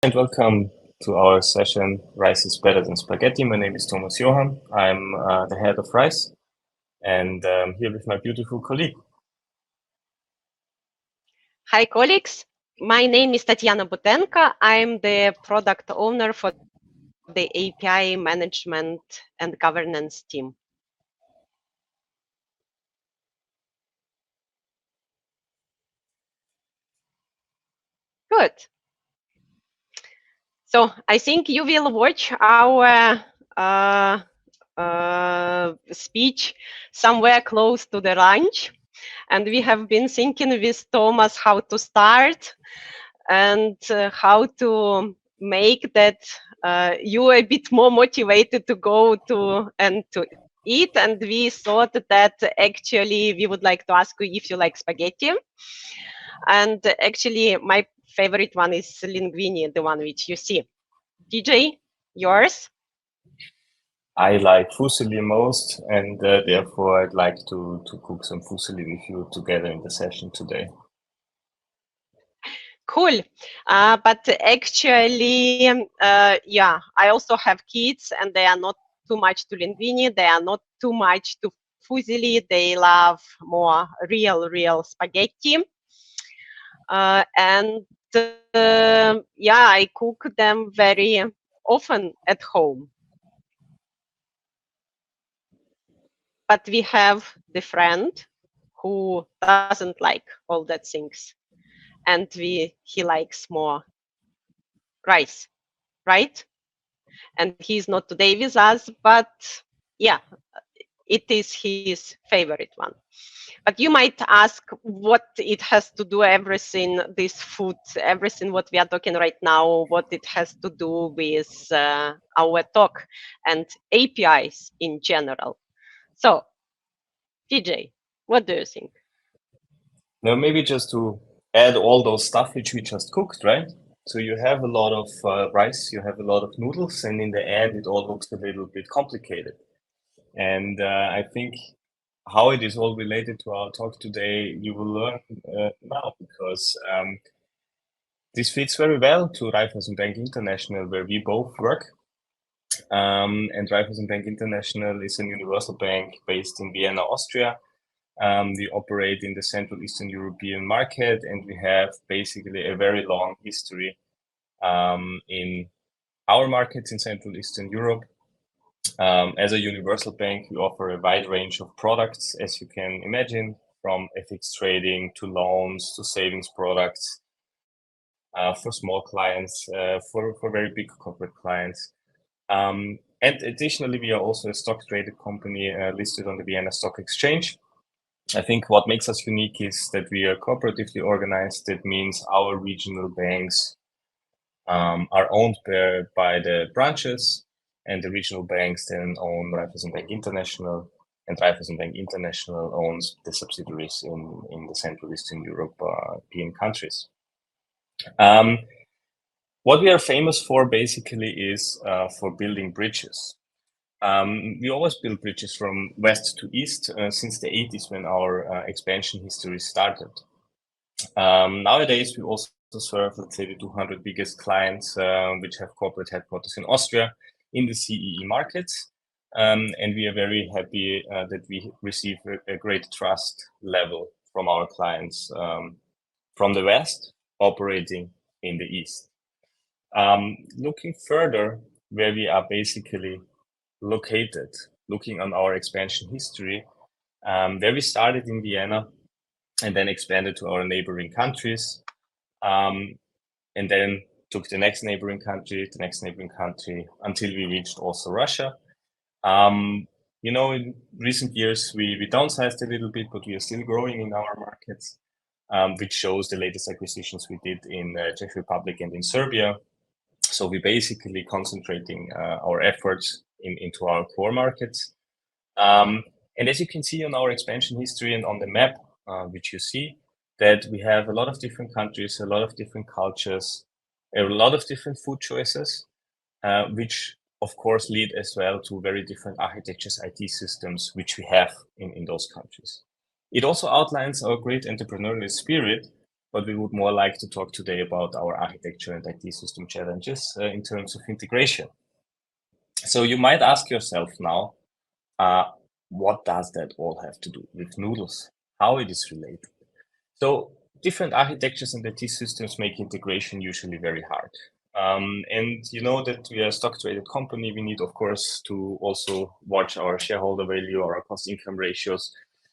And welcome to our session, Rice is Better Than Spaghetti. My name is Thomas Joham. I'm the head of Rice, and here with my beautiful colleague. Hi, colleagues. My name is Tetyana Butenko. I'm the product owner for the API management and governance team. Good. So I think you will watch our speech somewhere close to the lunch. And we have been thinking with Thomas how to start and how to make that you a bit more motivated to go to and to eat. And we thought that actually we would like to ask you if you like spaghetti. And actually my favorite one is linguine, the one which you see. DJ, yours? I like fusilli most, and therefore I'd like to cook some fusilli with you together in the session today. Cool. But actually, yeah, I also have kids and they are not too much to linguine. They are not too much to fusilli. They love more real spaghetti. And yeah, I cook them very often at home. But we have the friend who doesn't like all that things. And he likes more rice, right? And he's not today with us, but yeah, it is his favorite one. But you might ask what it has to do, everything, this food, everything what we are talking right now, what it has to do with our talk and APIs in general. So, DJ, what do you think? Now, maybe just to add all those stuff which we just cooked, right? So you have a lot of rice, you have a lot of noodles, and in the end, it all looks a little bit complicated. And I think how it is all related to our talk today, you will learn now, because this fits very well to Raiffeisen Bank International, where we both work. And Raiffeisen Bank International is a universal bank based in Vienna, Austria. We operate in the Central Eastern European market, and we have basically a very long history in our markets in Central Eastern Europe. As a universal bank, we offer a wide range of products, as you can imagine, from FX trading to loans to savings products for small clients, for very big corporate clients. And additionally, we are also a stock traded company listed on the Vienna Stock Exchange. I think what makes us unique is that we are cooperatively organized. That means our regional banks are owned by the branches, and the regional banks then own Raiffeisen Bank International, and Raiffeisen Bank International owns the subsidiaries in the Central Eastern European countries. What we are famous for basically is for building bridges. We always build bridges from west to east since the 80s when our expansion history started. Nowadays, we also serve, let's say, the 200 biggest clients, which have corporate headquarters in Austria in the CEE markets. And we are very happy that we receive a great trust level from our clients from the west operating in the east. Looking further, where we are basically located, looking on our expansion history, there we started in Vienna and then expanded to our neighboring countries, and then took the next neighboring country, until we reached also Russia. In recent years, we downsized a little bit, but we are still growing in our markets, which shows the latest acquisitions we did in Czech Republic and in Serbia. So we're basically concentrating our efforts into our core markets. And as you can see on our expansion history and on the map, which you see, that we have a lot of different countries, a lot of different cultures, a lot of different food choices, which of course lead as well to very different architectures, IT systems, which we have in those countries. It also outlines our great entrepreneurial spirit, but we would more like to talk today about our architecture and IT system challenges in terms of integration. So you might ask yourself now, what does that all have to do with noodles? How it is related? So different architectures and IT systems make integration usually very hard. And you know that we are a stock traded company. We need, of course, to also watch our shareholder value, our cost income ratios,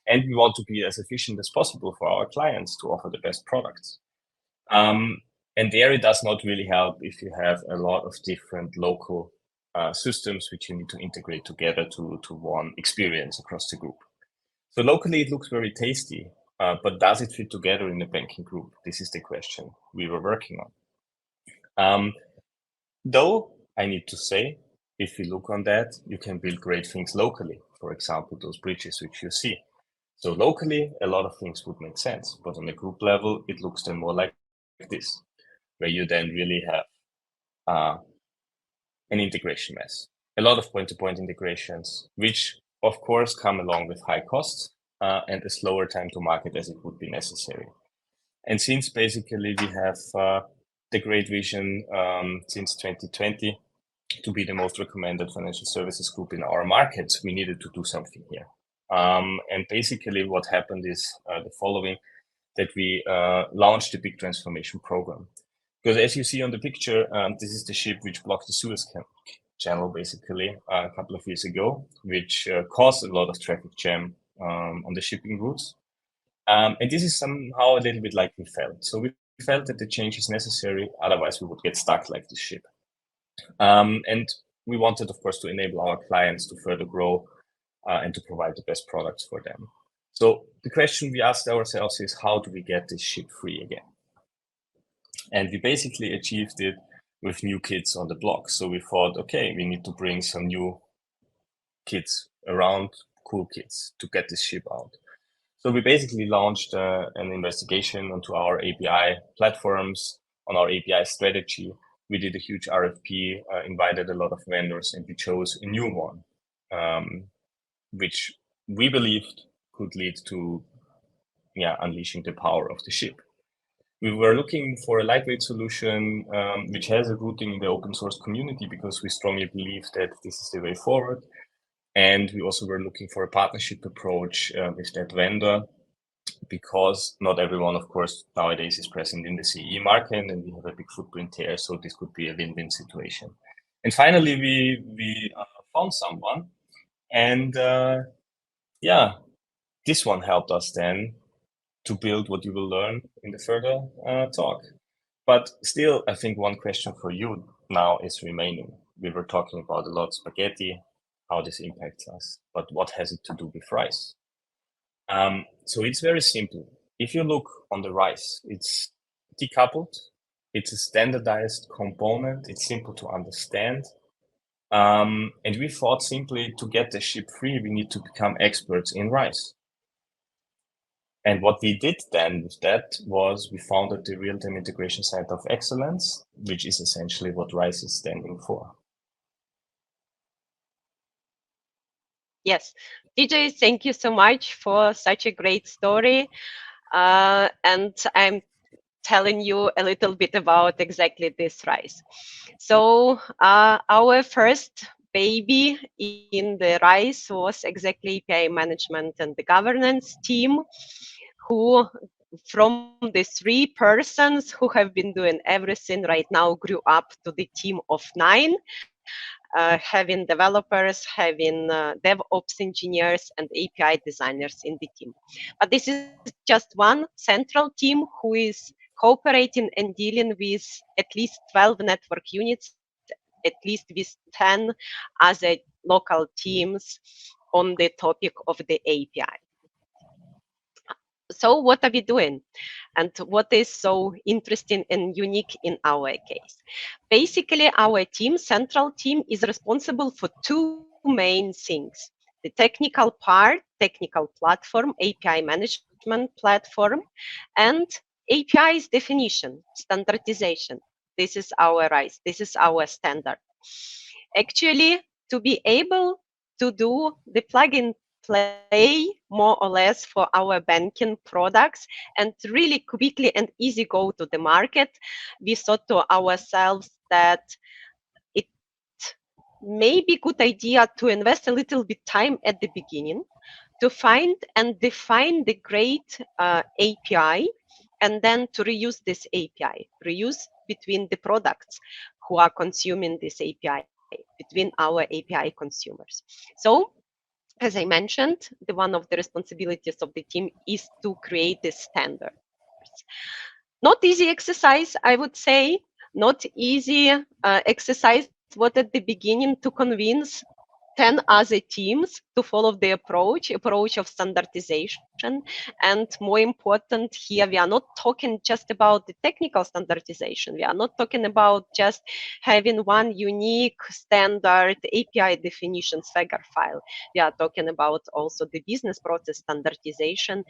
and we want to be as efficient as possible for our clients to offer the best products. And there it does not really help if you have a lot of different local systems which you need to integrate together to one experience across the group. So locally it looks very tasty, but does it fit together in a banking group? This is the question we were working on. Though I need to say, if you look on that, you can build great things locally. For example, those bridges which you see. So locally, a lot of things would make sense, but on a group level, it looks then more like this, where you then really have an integration mess. A lot of point-to-point integrations, which of course come along with high costs and a slower time to market as it would be necessary. And since basically we have the great vision since 2020 to be the most recommended financial services group in our markets, we needed to do something here. And basically what happened is the following, that we launched a big transformation program. Because as you see on the picture, this is the ship which blocked the Suez Channel basically a couple of years ago, which caused a lot of traffic jam on the shipping routes. And this is somehow a little bit like we felt. So we felt that the change is necessary, otherwise we would get stuck like this ship. And we wanted, of course, to enable our clients to further grow and to provide the best products for them. So the question we asked ourselves is, how do we get this ship free again? And we basically achieved it with new kids on the block. So we thought, okay, we need to bring some new kids around, cool kids, to get this ship out. So we basically launched an investigation onto our API platforms, on our API strategy. We did a huge RFP, invited a lot of vendors, and we chose a new one, which we believed could lead to unleashing the power of the ship. We were looking for a lightweight solution which has a rooting in the open source community, because we strongly believe that this is the way forward. And we also were looking for a partnership approach with that vendor, because not everyone, of course, nowadays is present in the CE market, and we have a big footprint here. So this could be a win-win situation. And finally, we found someone, and this one helped us then to build what you will learn in the further talk. But still, I think one question for you now is remaining. We were talking about a lot of spaghetti, how this impacts us, but what has it to do with rice? So it's very simple. If you look on the rice, it's decoupled, it's a standardized component, it's simple to understand. And we thought simply to get the ship free, we need to become experts in rice. And what we did then with that was we founded the Real-Time Integration Center of Excellence, which is essentially what RISE is standing for. Yes, DJ, thank you so much for such a great story. And I'm telling you a little bit about exactly this RISE. So our first baby in the RISE was exactly API management and the governance team, who from the 3 persons who have been doing everything right now grew up to the team of 9, having developers, having DevOps engineers and API designers in the team. But this is just one central team who is cooperating and dealing with at least 12 network units, at least with 10 other local teams on the topic of the API. So what are we doing? And what is so interesting and unique in our case? Basically, our team, central team, is responsible for 2 main things. The technical part, technical platform, API management platform, and API's definition, standardization. This is our RISE, this is our standard. Actually, to be able to do the plug and play more or less for our banking products and really quickly and easy go to the market, we thought to ourselves that it may be good idea to invest a little bit time at the beginning to find and define the great API, and then to reuse this API, reuse between the products who are consuming this API, between our API consumers. So, as I mentioned, one of the responsibilities of the team is to create the standards. Not easy exercise, I would say, not easy exercise what at the beginning to convince 10 other teams to follow the approach of standardization. And more important here, we are not talking just about the technical standardization. We are not talking about just having one unique standard API definition Swagger file. We are talking about also the business process standardization,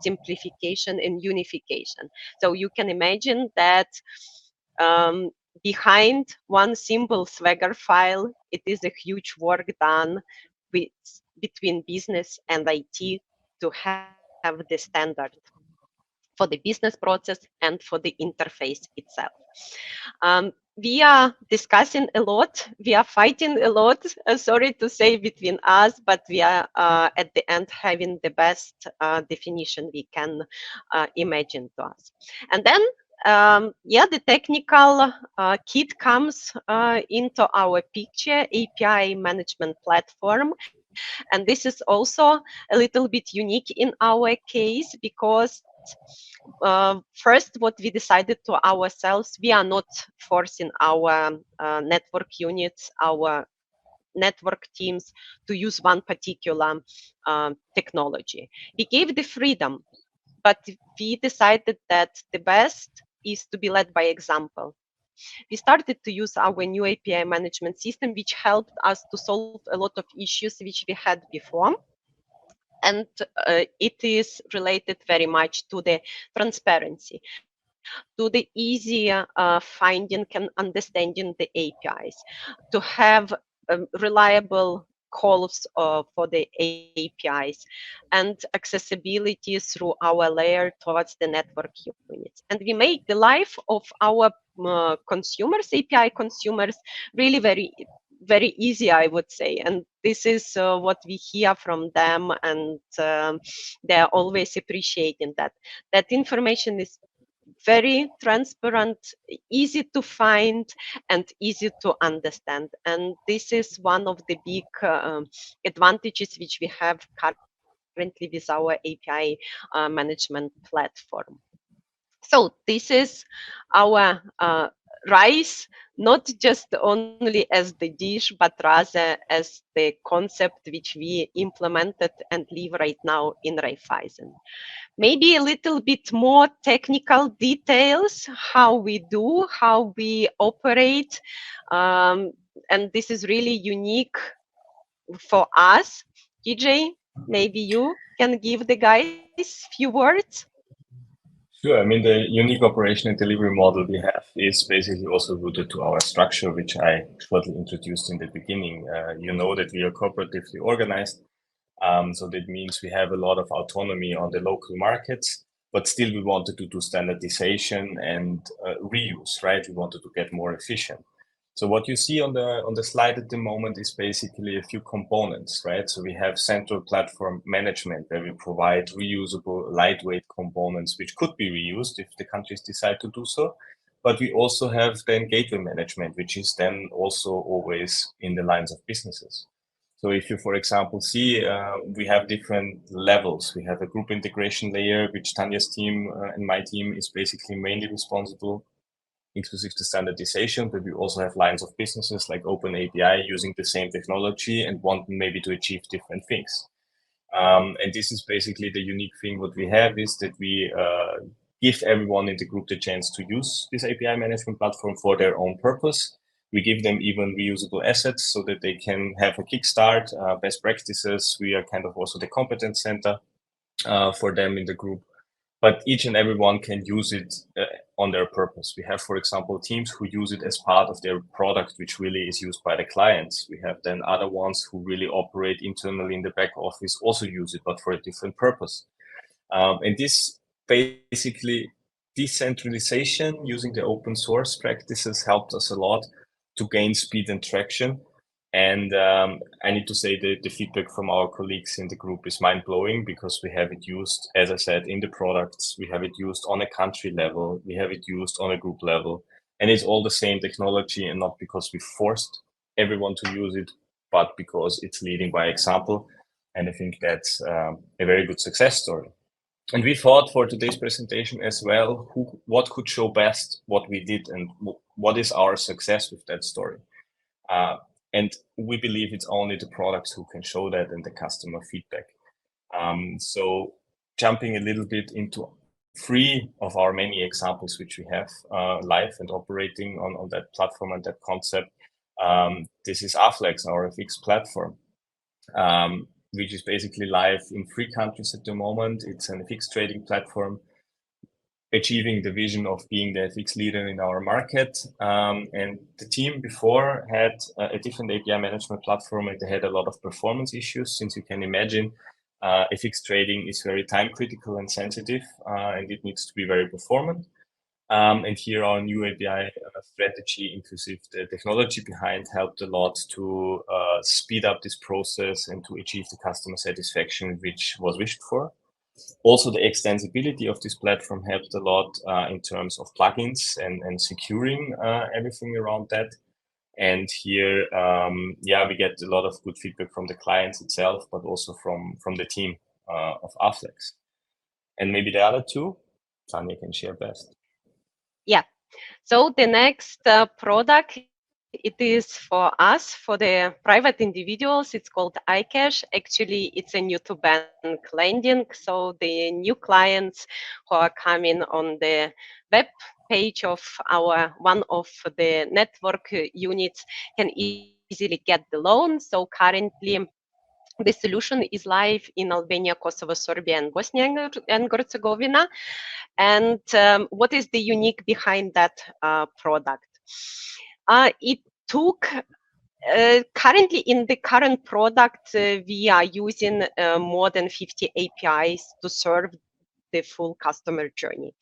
simplification, and unification. So you can imagine that behind one simple Swagger file, it is a huge work done with, between business and IT to have the standard for the business process and for the interface itself. We are discussing a lot. We are fighting a lot, sorry to say, between us, but we are at the end having the best definition we can imagine to us. And then yeah, the technical kit comes into our picture, API management platform. And this is also a little bit unique in our case because first, what we decided to ourselves, we are not forcing our network units, our network teams to use one particular technology. We gave the freedom, but we decided that the best is to be led by example. We started to use our new API management system, which helped us to solve a lot of issues which we had before. And it is related very much to the transparency, to the easy finding and understanding the APIs, to have reliable calls for the APIs, and accessibility through our layer towards the network units. And we make the life of our consumers, API consumers, really very easy, I would say. And this is what we hear from them, and they're always appreciating that. That information is very transparent, easy to find, and easy to understand. And this is one of the big advantages which we have currently with our API management platform. So this is our rice, not just only as the dish, but rather as the concept which we implemented and live right now in Raiffeisen. Maybe a little bit more technical details, how we do, how we operate. And this is really unique for us. DJ, maybe you can give the guys few words. Sure. I mean, the unique operation and delivery model we have is basically also rooted to our structure, which I shortly introduced in the beginning. You know that we are cooperatively organized. So that means we have a lot of autonomy on the local markets, but still we wanted to do standardization and reuse, right? We wanted to get more efficient. So what you see on the slide at the moment is basically a few components, right? So we have central platform management where we provide reusable, lightweight components which could be reused if the countries decide to do so. But we also have then gateway management, which is then also always in the lines of businesses. So if you, for example, see, we have different levels. We have a group integration layer, which Tanya's team and my team is basically mainly responsible, inclusive to standardization, but we also have lines of businesses like Open API using the same technology and want maybe to achieve different things. And this is basically the unique thing. What we have is that we give everyone in the group the chance to use this API management platform for their own purpose. We give them even reusable assets so that they can have a kickstart, best practices. We are kind of also the competence center for them in the group. But each and every one can use it on their purpose. We have, for example, teams who use it as part of their product, which really is used by the clients. We have then other ones who really operate internally in the back office, also use it, but for a different purpose. And this basically decentralization using the open source practices helped us a lot to gain speed and traction. And I need to say that the feedback from our colleagues in the group is mind-blowing, because we have it used, as I said, in the products. We have it used on a country level. We have it used on a group level. And it's all the same technology, and not because we forced everyone to use it, but because it's leading by example. And I think that's a very good success story. And we thought for today's presentation as well, what could show best what we did and what is our success with that story. And we believe it's only the products who can show that, and the customer feedback. So jumping a little bit into 3 of our many examples which we have live and operating on that platform and that concept. This is Aflex, our FX platform, which is basically live in 3 countries at the moment. It's an FX trading platform, achieving the vision of being the FX leader in our market. And the team before had a different API management platform, and they had a lot of performance issues. Since you can imagine, FX trading is very time critical and sensitive, and it needs to be very performant. And here our new API strategy, inclusive the technology behind, helped a lot to speed up this process and to achieve the customer satisfaction which was wished for. Also, the extensibility of this platform helped a lot in terms of plugins and securing everything around that. And here, we get a lot of good feedback from the clients itself, but also from the team of Aflex. And maybe the other 2, Tanya can share best. Yeah. So the next product, it is for us, for the private individuals. It's called iCash. Actually, it's a new to bank lending. So the new clients who are coming on the web page of our one of the network units can easily get the loan. So currently, the solution is live in Albania, Kosovo, Serbia, and Bosnia and Herzegovina. And what is the unique behind that product? It took currently in the current product, we are using more than 50 APIs to serve the full customer journey.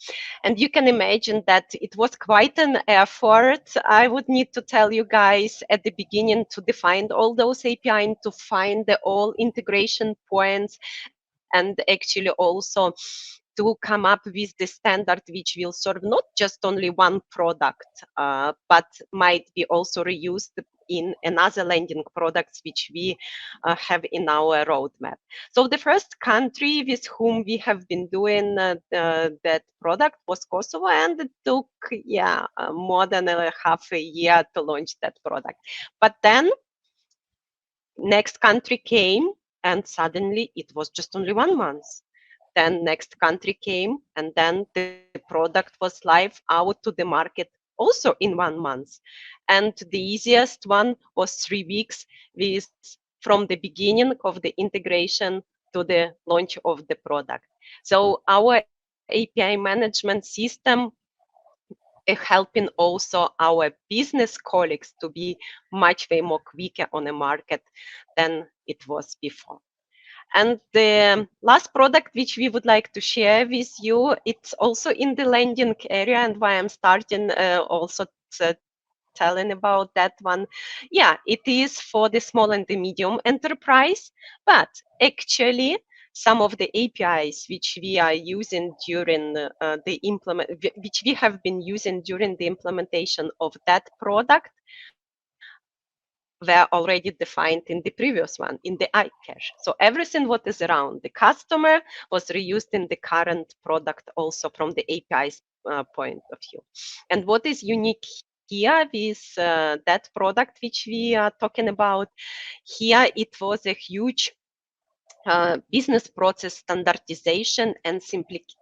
And you can imagine that it was quite an effort. I would need to tell you guys at the beginning to define all those APIs and to find the all integration points, and actually also to come up with the standard which will serve not just only one product, but might be also reused in another lending products which we have in our roadmap. So the first country with whom we have been doing that product was Kosovo, and it took more than a half a year to launch that product. But then next country came, and suddenly it was just only 1 month. Then next country came, and then the product was live out to the market also in 1 month. And the easiest one was 3 weeks with from the beginning of the integration to the launch of the product. So our API management system helping also our business colleagues to be much way more quicker on the market than it was before. And the last product which we would like to share with you, it's also in the lending area, and why I'm starting also telling about that one. Yeah, it is for the small and the medium enterprise, but actually some of the APIs which we are using during which we have been using during the implementation of that product were already defined in the previous one, in the iCash. So everything what is around the customer was reused in the current product also from the API's point of view. And what is unique here with that product which we are talking about, here it was a huge business process standardization and simplification.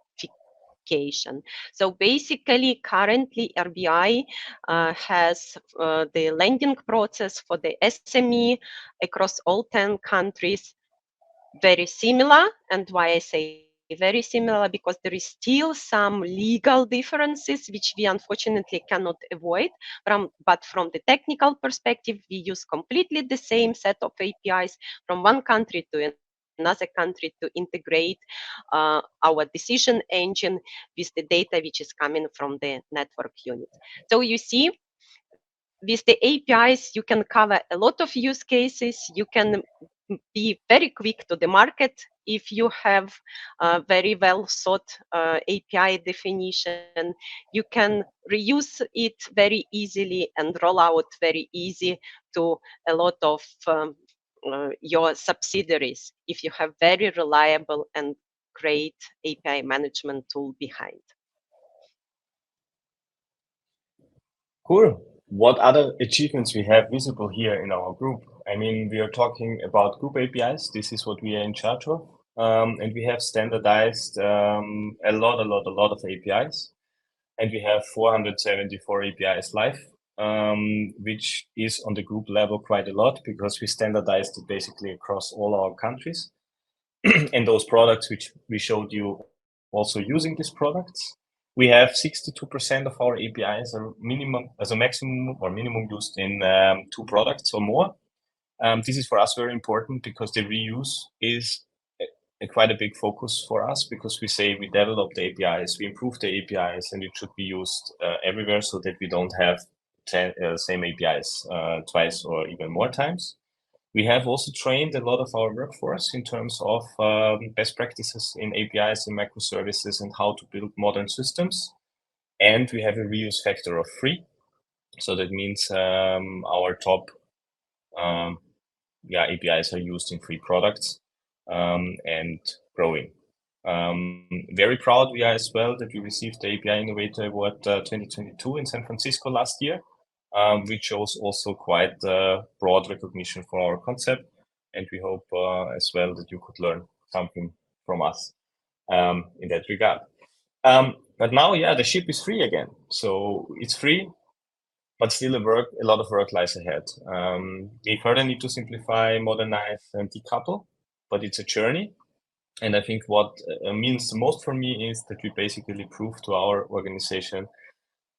So basically, currently RBI has the lending process for the SME across all 10 countries very similar. And why I say very similar because there is still some legal differences which we unfortunately cannot avoid. But from the technical perspective, we use completely the same set of APIs from one country to another country to integrate our decision engine with the data which is coming from the network unit. So you see, with the APIs, you can cover a lot of use cases. You can be very quick to the market if you have a very well thought API definition. You can reuse it very easily and roll out very easy to a lot of your subsidiaries if you have very reliable and great API management tool behind. Cool. What other achievements we have visible here in our group? I mean, we are talking about group APIs. This is what we are in charge of. And we have standardized a lot of APIs. And we have 474 APIs live, which is on the group level quite a lot because we standardized it basically across all our countries. And those products which we showed you also using these products. We have 62% of our APIs are minimum as a maximum or minimum used in 2 products or more. This is for us very important because the reuse is quite a big focus for us because we say we develop the APIs, we improve the APIs, and it should be used everywhere so that we don't have same APIs twice or even more times. We have also trained a lot of our workforce in terms of best practices in APIs and microservices and how to build modern systems. And we have a reuse factor of 3. So that means our top APIs are used in 3 products and growing. Very proud we are as well that we received the API Innovator Award 2022 in San Francisco last year. Which shows also quite broad recognition for our concept. And we hope as well that you could learn something from us in that regard. But now, the ship is free again. So it's free, but still a lot of work lies ahead. We further need to simplify, modernize, and decouple, but it's a journey. And I think what means the most for me is that we basically prove to our organization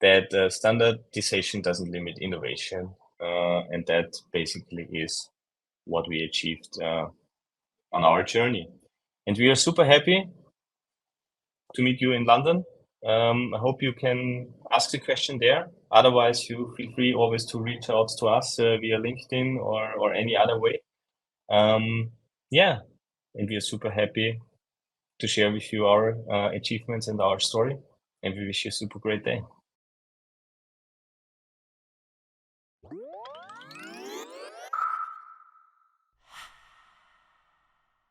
that standardization doesn't limit innovation, and that basically is what we achieved on our journey. And we are super happy to meet you in London. I hope you can ask the question there. Otherwise, you feel free always to reach out to us via LinkedIn or any other way. And we are super happy to share with you our achievements and our story. And we wish you a super great day.